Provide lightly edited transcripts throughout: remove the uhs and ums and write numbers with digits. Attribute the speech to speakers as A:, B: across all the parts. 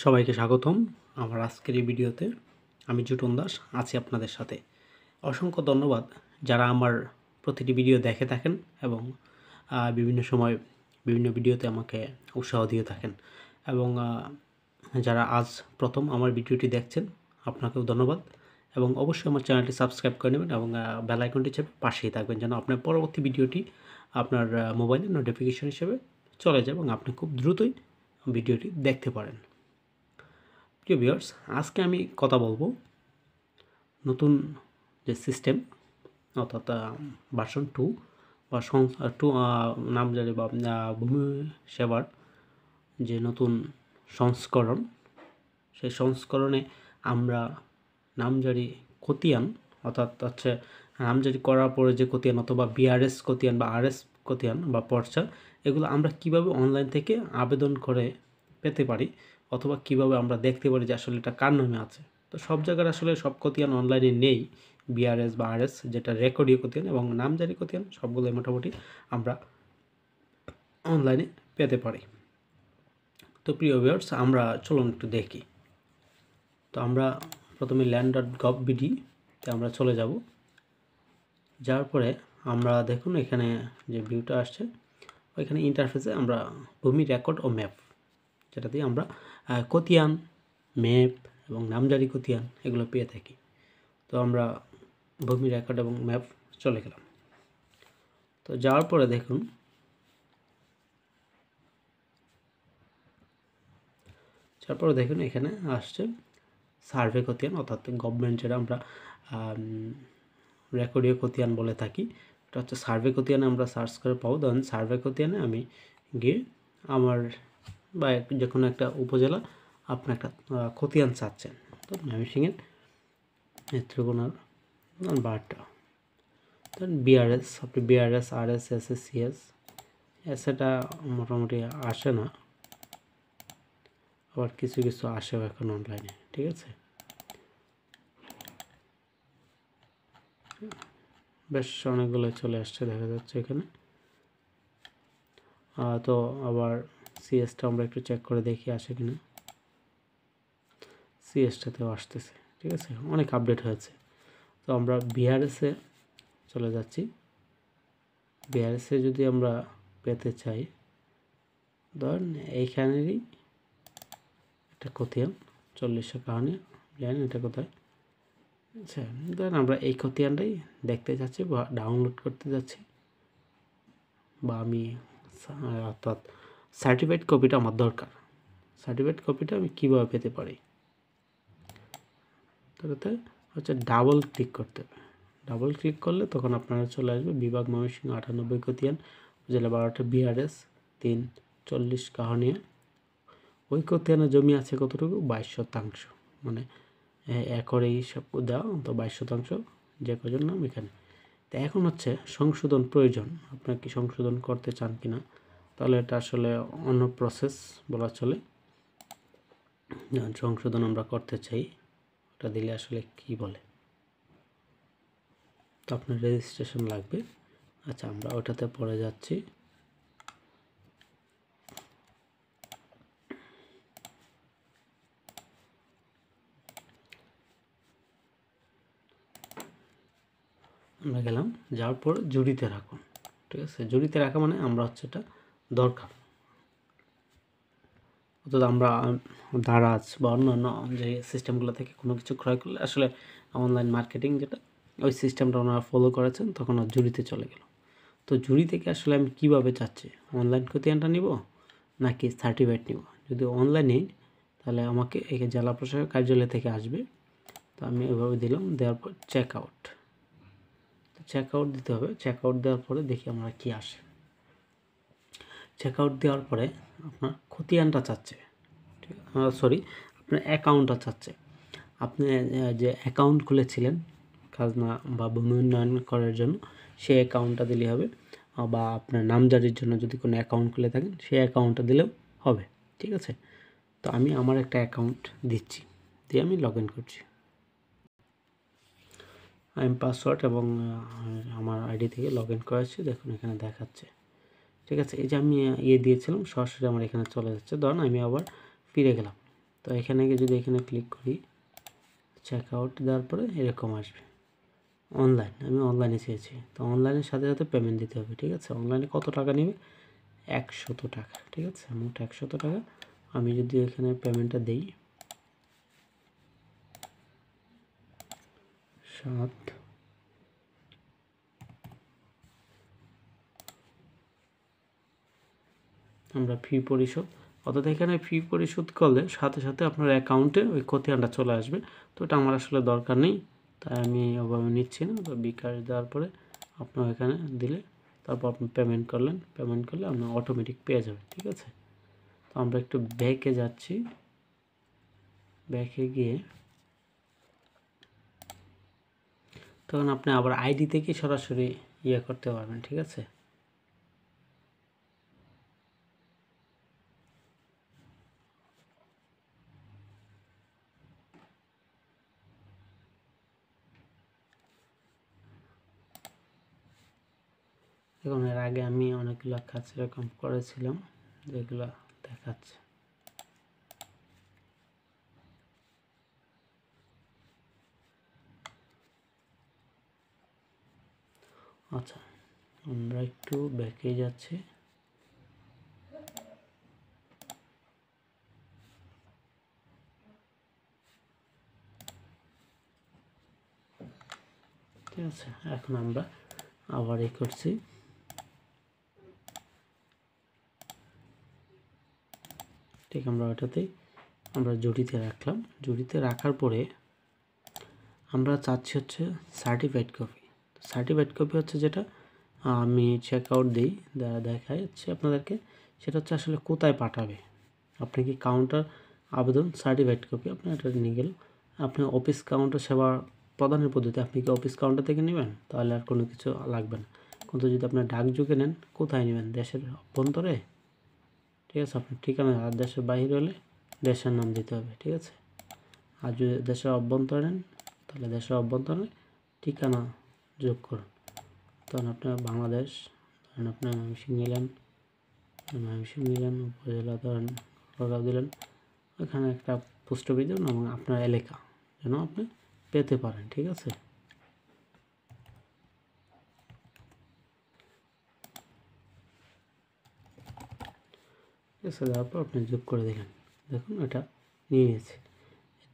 A: সবাইকে স্বাগতম আমার আজকের এই ভিডিওতে। আমি জুটন দাস আছি আপনাদের সাথে। অসংখ্য ধন্যবাদ যারা আমার প্রতিটি ভিডিও দেখে থাকেন এবং বিভিন্ন সময় বিভিন্ন ভিডিওতে আমাকে উৎসাহ দিয়ে থাকেন এবং যারা আজ প্রথম আমার ভিডিওটি দেখছেন আপনাকেও ধন্যবাদ এবং অবশ্যই আমার চ্যানেলটি সাবস্ক্রাইব করে নেবেন এবং বেল আইকনটি চেপে পাশেই থাকবেন যেন আপনার পরবর্তী ভিডিওটি আপনার মোবাইলে নোটিফিকেশন হিসেবে চলে যায় এবং আপনি খুব দ্রুতই ভিডিওটি দেখতে পারেন। প্রিয় ভিউয়ার্স, আজকে আমি কথা বলবো নতুন যে সিস্টেম অর্থাৎ ভার্সন 2 বা নামজারি বা ভূমি সেবার যে নতুন সংস্করণ, সেই সংস্করণে আমরা নামজারি খতিয়ান অর্থাৎ হচ্ছে নামজারি করার পরে যে খতিয়ান অথবা বিআরএস খতিয়ান বা আরএস খতিয়ান বা পর্চা, এগুলো আমরা কিভাবে অনলাইন থেকে আবেদন করে পেতে পারি অথবা কিভাবে আমরা দেখতে পারি যে আসলে এটা কার নামে আছে। তো সব জায়গার আসলে সব খতিয়ান অনলাইনে নেই। বিআরএস বা আরএস যেটা রেকর্ডীয় খতিয়ান এবং নামজারি খতিয়ান সবগুলোই মোটামুটি আমরা অনলাইনে পেতে পারি। তো প্রিয় ভিউয়ার্স, আমরা চলুন একটু দেখি। তো আমরা প্রথমে land.gov.bd-তে আমরা চলে যাব। যাওয়ার পরে আমরা দেখুন এখানে যে ভিউটা আসছে, ওইখানে ইন্টারফেসে আমরা ভূমি রেকর্ড ও ম্যাপ, যেটা দিয়ে আমরা খতিয়ান, ম্যাপ এবং নামজারি খতিয়ান এগুলো পেয়ে থাকি। তো আমরা ভূমি রেকর্ড এবং ম্যাপ চলে গেলাম। তো যাওয়ার পরে দেখুন এখানে আসছে সার্ভে খতিয়ান অর্থাৎ গভর্নমেন্ট যেটা আমরা রেকর্ডীয় খতিয়ান বলে থাকি, এটা হচ্ছে সার্ভে খতিয়ানে আমরা সার্চ করে পাবো। ধরুন সার্ভে খতিয়ানে আমি গিয়ে আমার বা যে কোনো একটা উপজেলা আপনি একটা খতিয়ান চাচ্ছেন, তো ময়মনসিংহের নেত্রকোনার বারটা, ধরুন বিআরএস, আপনি বিআরএস, আরএস, এসএস, সিএস, এসএটা মোটামুটি আসে না, আবার কিছু কিছু আসেও এখন অনলাইনে, ঠিক আছে। বেশ অনেকগুলো চলে আসছে দেখা যাচ্ছে এখানে। তো আবার সিএসটা আমরা একটু চেক করে দেখি আসে কিনা। সিএসটাতেও আসতেছে, ঠিক আছে, অনেক আপডেট হয়েছে। তো আমরা বিআরএসে চলে যাচ্ছি। বিআরএসে যদি আমরা পেতে চাই, ধরেন এইখানেরই একটা খতিয়ান 40 কাহানি জানেন এটা কোথায়, আচ্ছা ধরেন আমরা এই খতিয়ানটাই দেখতে যাচ্ছি বা ডাউনলোড করতে যাচ্ছি, বা আমি অর্থাৎ সার্টিফাইড কপিটা আমার দরকার। সার্টিফাইড কপিটা আমি কীভাবে পেতে পারি, তাতে হচ্ছে ডাবল ক্লিক করতে হবে। ডাবল ক্লিক করলে তখন আপনারা চলে আসবে বিভাগ ময়মনসিংহ 98 খতিয়ান, জেলা 12টা, বিআরএস 340 কাহানিয়া। ওই খতিয়ানে জমি আছে কতটুকু, 22%, মানে একরেই সব দেওয়া, তো 22% যে কজন নাম এখানে। তো এখন হচ্ছে সংশোধন প্রয়োজন, আপনার কি সংশোধন করতে চান কিনা, তাহলে এটা আসলে অন্য প্রসেস বলা চলে। সংশোধন আমরা করতে চাই, ওটা দিলে আসলে কি বলে, তো আপনার রেজিস্ট্রেশন লাগবে। আচ্ছা আমরা ওটাতে পড়ে যাচ্ছি। আমরা গেলাম, যাওয়ার পর জুড়িতে রাখুন, ঠিক আছে। জুড়িতে রাখা মানে আমরা হচ্ছে এটা দরকার, অর্থাৎ আমরা দারাজ বা অন্যান্য যে সিস্টেমগুলো থেকে কোনো কিছু ক্রয় করলে আসলে অনলাইন মার্কেটিং যেটা, ওই সিস্টেমটা ওনারা ফলো করেছেন, তখন আর জুড়িতে চলে গেল। তো জুড়ি থেকে আসলে আমি কীভাবে চাচ্ছি, অনলাইন খতিয়ানটা নিব নাকি সার্টিফাইড নিব। যদি অনলাইন নিই তাহলে আমাকে এই জেলা প্রশাসক কার্যালয় থেকে আসবে, তো আমি এভাবে দিলাম, দেওয়ার পর চেক আউট, চেক আউট দিতে হবে। চেক আউট দেওয়ার পরে দেখি আমরা কি আসে। চেক আউট দেওয়ার পরে আপনার খতিয়ানটা চাচ্ছে, ঠিক সরি আপনার অ্যাকাউন্টটা চাচ্ছে। আপনি যে অ্যাকাউন্ট খুলেছিলেন খাজনা বা ভূমি উন্নয়ন করার জন্য, সেই অ্যাকাউন্টটা দিলেই হবে, বা আপনার নামজারির জন্য যদি কোনো অ্যাকাউন্ট খুলে থাকেন সেই অ্যাকাউন্টটা দিলেও হবে, ঠিক আছে। তো আমি আমার একটা অ্যাকাউন্ট দিচ্ছি, দিয়ে আমি লগ ইন করছি। আমি পাসওয়ার্ড এবং আমার আইডি থেকে লগ ইন করেছি, দেখুন এখানে দেখাচ্ছে, ঠিক আছে। এই যে আমি দিয়েছিলাম সরাসরি আমার এখানে চলে যাচ্ছে। ধরুন আমি আবার ফিরে গেলাম, তো এখানে গিয়ে যদি এখানে ক্লিক করি, চেক আউট দেওয়ার পরে এরকম আসবে অনলাইন। আমি অনলাইনে চেয়েছি, তো অনলাইনের সাথে সাথে পেমেন্ট দিতে হবে। ঠিক আছে, অনলাইনে কত টাকা নেবে? 100 টাকা। ঠিক আছে, মোট 100 টাকা। আমি যদি এখানে পেমেন্টটা দিই 7, আমরা ফি পরিশোধ, অর্থাৎ এখানে ফি পরিশোধ করলে সাথে সাথে আপনার অ্যাকাউন্টে ওই খতিয়ানটা চলে আসবে। তো এটা আমার আসলে দরকার নেই, তাই আমি ওভাবে নিচ্ছি না। তো বিকাশ দেওয়ার পরে আপনার এখানে দিলে তারপর আপনি পেমেন্ট করলেন, পেমেন্ট করলে আপনার অটোমেটিক পেয়ে যাবে। ঠিক আছে, তো আমরা একটু ব্যাকে যাচ্ছি, ব্যাকে গিয়ে তখন আপনি আবার আইডি থেকে সরাসরি ইয়ে করতে পারবেন। ঠিক আছে, এখন এর আগে আমি অনেকগুলো কাজ এরকম করেছিলাম যেগুলো দেখাচ্ছে। আচ্ছা, আমরা একটু ব্যাকে যাচ্ছি। ঠিক আছে, এখন আমরা আবার করছি। ঠিক, আমরা ওটাতেই আমরা জুড়িতে রাখলাম। জুড়িতে রাখার পরে আমরা চাচ্ছি হচ্ছে সার্টিফাইড কপি। সার্টিফাইড কপি হচ্ছে যেটা আমি চেক আউট দিই, দেখাই হচ্ছে আপনাদেরকে, সেটা হচ্ছে আসলে কোথায় পাঠাবে। আপনি কি কাউন্টার আবেদন সার্টিফাইড কপি, আপনি এটা নিয়ে গেল। আপনি অফিস কাউন্টার সেবা প্রদানের পদ্ধতি, আপনি কি অফিস কাউন্টার থেকে নেবেন, তাহলে আর কোনো কিছু লাগবে না। কিন্তু যদি আপনি ডাকযোগে নেন, কোথায় নেবেন? দেশের অভ্যন্তরে। ঠিক আছে, আপনার ঠিকানা। আর দেশের বাইরে হলে দেশের নাম দিতে হবে। ঠিক আছে, আর যদি দেশের অভ্যন্তরে নেন, তাহলে দেশের অভ্যন্তরে ঠিকানা যোগ করুন। তখন আপনার বাংলাদেশ, ধরেন আপনার ময়মনসিংহ নিলেন, উপজেলা ধরেন লগাও দিলেন, ওখানে একটা পোস্ট অফিস দেবেন এবং আপনার এলাকা যেন আপনি পেতে পারেন। ঠিক আছে, ঠিক আছে, তারপর আপনি যোগ করে দিলেন। দেখুন এটা নিয়ে নিয়েছে।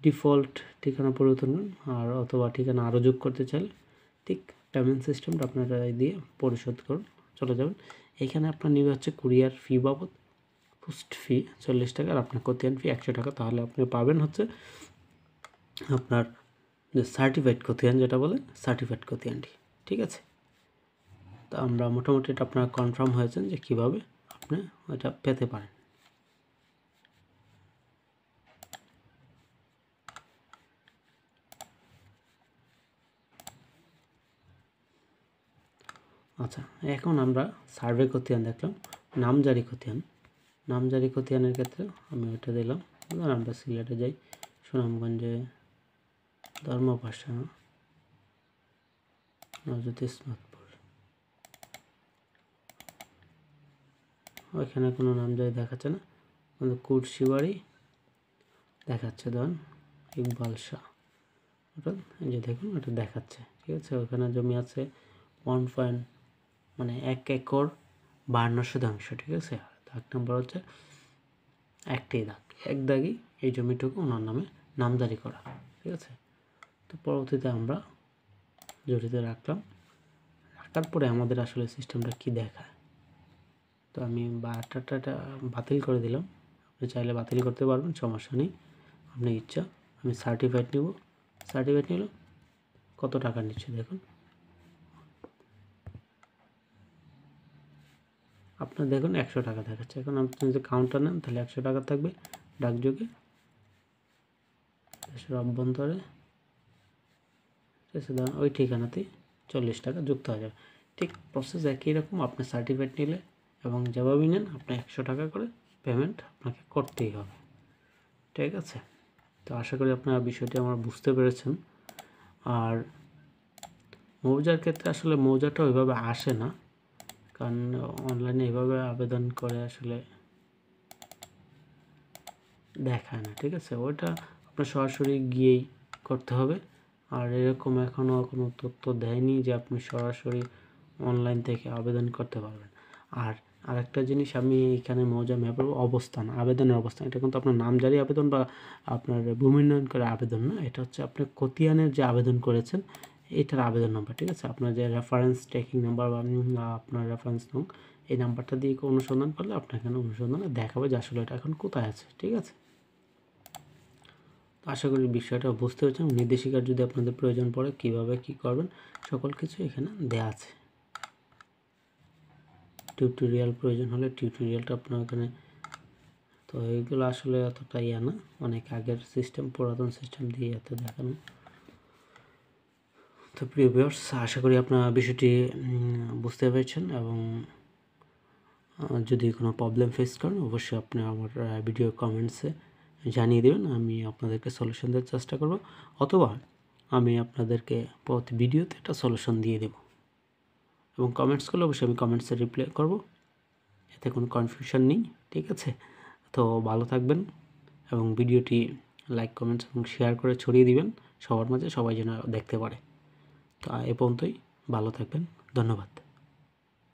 A: ডিফল্ট ঠিকানা পরিবর্তন করুন, আর অথবা ঠিকানা আরও যোগ করতে চাইলে ঠিক পেমেন্ট সিস্টেমটা আপনারা দিয়ে পরিশোধ করুন, চলে যাবেন। এখানে আপনার নিবে হচ্ছে কুরিয়ার ফি বাবদ পোস্ট ফি 40 টাকা, আর আপনার খতিয়ান ফি 100 টাকা। তাহলে আপনি পাবেন হচ্ছে আপনার যে সার্টিফাইড খতিয়ান, যেটা বলে সার্টিফাইড খতিয়ানটি। ঠিক আছে, তো আমরা মোটামুটি এটা আপনারা কনফার্ম হয়েছেন যে কীভাবে আপনি এটা পেতে পারেন। আচ্ছা, এখন আমরা সার্ভে খতিয়ান দেখলাম। নামজারি খতিয়ান, নামজারি খতিয়ানের ক্ষেত্রে আমি ওটা দিলাম। ধর আমরা সিলেটে যাই, সুনামগঞ্জে ধর্মপাশা নজরুল ইসলামপুর, ওইখানে কোনো নামজারি দেখাচ্ছে না, কিন্তু কুরশিবাড়ি দেখাচ্ছে। ধরুন ইকবাল শাহ, ওটা এই যে দেখুন ওটা দেখাচ্ছে। ঠিক আছে, ওখানে জমি আছে 1 একর 52 শতাংশ। ঠিক আছে, দাগ নম্বর হচ্ছে একটি দাগ, এক দাগই এই জমিটুকু ওনার নামে নামজারি করা। ঠিক আছে, তো পরবর্তীতে আমরা জড়িত রাখলাম। রাখার পরে আমাদের আসলে সিস্টেমটা কি দেখায়, তো আমি বাটাটা বাতিল করে দিলাম। আপনি চাইলে বাতিল করতে পারবেন, সমস্যা নেই, আপনার ইচ্ছা। আমি সার্টিফাইড নেব, সার্টিফাইড নিল। কত টাকা নিচ্ছে দেখুন, আপনার দেখুন 100 টাকা দেখাচ্ছে। এখন আপনি যদি কাউন্টার নেন তাহলে 100 টাকা থাকবে। ডাকযোগে দেশের অভ্যন্তরে, ঠিক আছে, ধরুন ওই ঠিকানাতেই 40 টাকা যুক্ত হয়ে যাবে। ঠিক প্রসেস একই রকম। আপনি সার্টিফাইড নিলে এবং যেভাবেই নেন আপনি 100 টাকা করে পেমেন্ট আপনাকে করতেই হবে। ঠিক আছে, তো আশা করি আপনারা বিষয়টি আমার বুঝতে পেরেছেন। আর মৌজার ক্ষেত্রে আসলে মৌজাটা ওইভাবে আসে না, কারণ অনলাইনে এইভাবে আবেদন করে আসলে দেখায় না, ঠিক আছে? ওইটা আপনার সরাসরি গিয়েই করতে হবে। আর এরকম এখনও কোনো তথ্য দেয়নি যে আপনি সরাসরি অনলাইন থেকে আবেদন করতে পারবেন। আর আরেকটা জিনিস আমি এখানে মৌজা ম্যাপের অবস্থান, আবেদনের অবস্থান, এটা কিন্তু আপনার নামজারি আবেদন বা আপনার ভূমি উন্নয়ন করে আবেদন না, এটা হচ্ছে আপনি খতিয়ানের যে আবেদন করেছেন এটার আবেদন নাম্বার, ঠিক আছে? আপনার যে রেফারেন্স ট্র্যাকিং নাম্বার বা আপনার রেফারেন্স নং, এই নাম্বারটা দিয়ে অনুসন্ধান করলে আপনার এখানে অনুসন্ধানে দেখাবে যে আসলে এটা এখন কোথায় আছে, ঠিক আছে? আশা করি বিষয়টা বুঝতে পেরেছেন। নির্দেশিকার যদি আপনাদের প্রয়োজন পড়ে কীভাবে কী করবেন সকল কিছু এখানে দেয়া আছে। টিউটোরিয়াল প্রয়োজন হলে টিউটোরিয়ালটা আপনার এখানে, তো এইগুলো আসলে এতটা ইয়া না, অনেক আগের সিস্টেম, পুরাতন সিস্টেম দিয়ে এত দেখানো। তো প্রিয় ভিউয়ার্স, আশা করি আপনারা বিষয়টি বুঝতে পেরেছেন এবং যদি কোনো প্রবলেম ফেস করেন অবশ্যই আপনি আমার ভিডিও কমেন্টসে জানিয়ে দেবেন, আমি আপনাদেরকে সলিউশন দেওয়ার চেষ্টা করব, অথবা আমি আপনাদেরকে প্রতি ভিডিওতে একটা সলিউশন দিয়ে দেব। এবং কমেন্টস করলে অবশ্যই আমি কমেন্টসে রিপ্লাই করব, এতে কোনো কনফিউশন নেই, ঠিক আছে? তো ভালো থাকবেন এবং ভিডিওটি লাইক, কমেন্টস এবং শেয়ার করে ছড়িয়ে দিবেন সবার মাঝে, সবাই যেন দেখতে পারে। তো এ পর্যন্তই, ভালো থাকবেন, ধন্যবাদ।